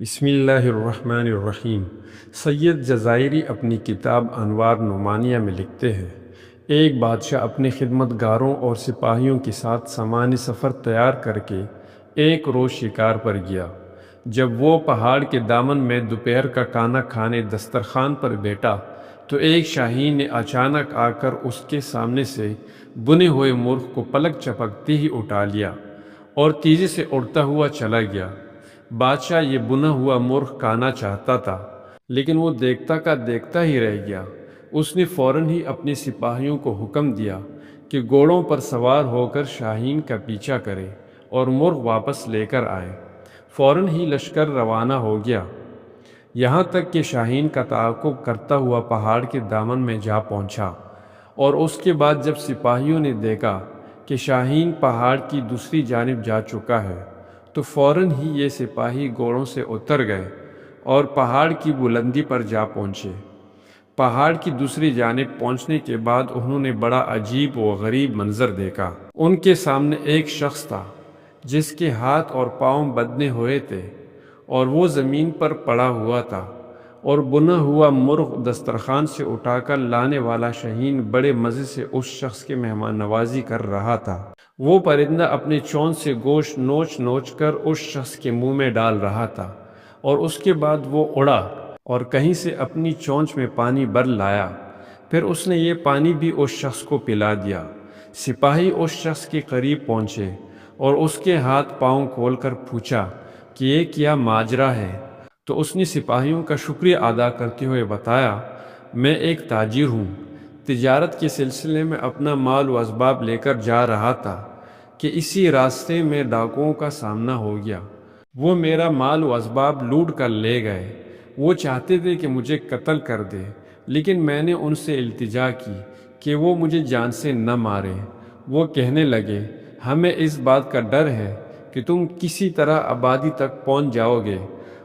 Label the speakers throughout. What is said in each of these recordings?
Speaker 1: بسم اللہ الرحمن الرحیم۔ سید جزائری اپنی کتاب انوار نعمانیہ میں لکھتے ہیں، ایک بادشاہ اپنے خدمتگاروں اور سپاہیوں کے ساتھ سامان سفر تیار کر کے ایک روز شکار پر گیا۔ جب وہ پہاڑ کے دامن میں دوپہر کا کھانا کھانے دسترخوان پر بیٹھا تو ایک شاہین نے اچانک آ کر اس کے سامنے سے بنے ہوئے مرغ کو پلک چپکتے ہی اٹھا لیا اور تیزی سے اڑتا ہوا چلا گیا۔ بادشاہ یہ بنا ہوا مرغ کھانا چاہتا تھا، لیکن وہ دیکھتا کا دیکھتا ہی رہ گیا۔ اس نے فوراً ہی اپنے سپاہیوں کو حکم دیا کہ گھوڑوں پر سوار ہو کر شاہین کا پیچھا کرے اور مرغ واپس لے کر آئے۔ فوراً ہی لشکر روانہ ہو گیا، یہاں تک کہ شاہین کا تعاقب کرتا ہوا پہاڑ کے دامن میں جا پہنچا، اور اس کے بعد جب سپاہیوں نے دیکھا کہ شاہین پہاڑ کی دوسری جانب جا چکا ہے تو فوراً ہی یہ سپاہی گھوڑوں سے اتر گئے اور پہاڑ کی بلندی پر جا پہنچے۔ پہاڑ کی دوسری جانب پہنچنے کے بعد انہوں نے بڑا عجیب و غریب منظر دیکھا۔ ان کے سامنے ایک شخص تھا جس کے ہاتھ اور پاؤں بدنے ہوئے تھے اور وہ زمین پر پڑا ہوا تھا، اور بنا ہوا مرغ دسترخوان سے اٹھا کر لانے والا شاہین بڑے مزے سے اس شخص کے مہمان نوازی کر رہا تھا۔ وہ پرندہ اپنے چونچ سے گوشت نوچ نوچ کر اس شخص کے منہ میں ڈال رہا تھا، اور اس کے بعد وہ اڑا اور کہیں سے اپنی چونچ میں پانی بھر لایا۔ پھر اس نے یہ پانی بھی اس شخص کو پلا دیا۔ سپاہی اس شخص کے قریب پہنچے اور اس کے ہاتھ پاؤں کھول کر پوچھا کہ یہ کیا ماجرا ہے؟ تو اس نے سپاہیوں کا شکریہ ادا کرتے ہوئے بتایا، میں ایک تاجر ہوں، تجارت کے سلسلے میں اپنا مال و اسباب لے کر جا رہا تھا کہ اسی راستے میں ڈاکوؤں کا سامنا ہو گیا۔ وہ میرا مال و اسباب لوٹ کر لے گئے۔ وہ چاہتے تھے کہ مجھے قتل کر دے، لیکن میں نے ان سے التجا کی کہ وہ مجھے جان سے نہ مارے۔ وہ کہنے لگے، ہمیں اس بات کا ڈر ہے کہ تم کسی طرح آبادی تک پہنچ جاؤ گے،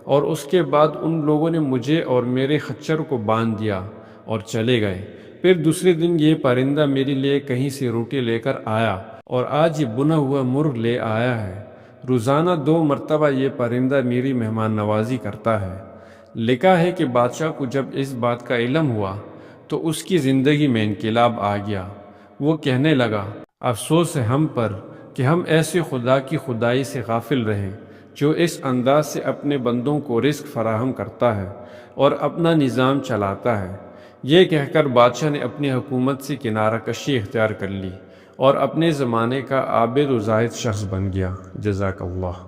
Speaker 1: اور اس کے بعد ان لوگوں نے مجھے اور میرے خچر کو باندھ دیا اور چلے گئے۔ پھر دوسرے دن یہ پرندہ میرے لیے کہیں سے روٹی لے کر آیا، اور آج یہ بنا ہوا مرغ لے آیا ہے۔ روزانہ 2 مرتبہ یہ پرندہ میری مہمان نوازی کرتا ہے۔ لکھا ہے کہ بادشاہ کو جب اس بات کا علم ہوا تو اس کی زندگی میں انقلاب آ گیا۔ وہ کہنے لگا، افسوس ہے ہم پر کہ ہم ایسے خدا کی خدائی سے غافل رہے جو اس انداز سے اپنے بندوں کو رزق فراہم کرتا ہے اور اپنا نظام چلاتا ہے۔ یہ کہہ کر بادشاہ نے اپنی حکومت سے کنارہ کشی اختیار کر لی اور اپنے زمانے کا عابد و زاہد شخص بن گیا۔ جزاک اللہ۔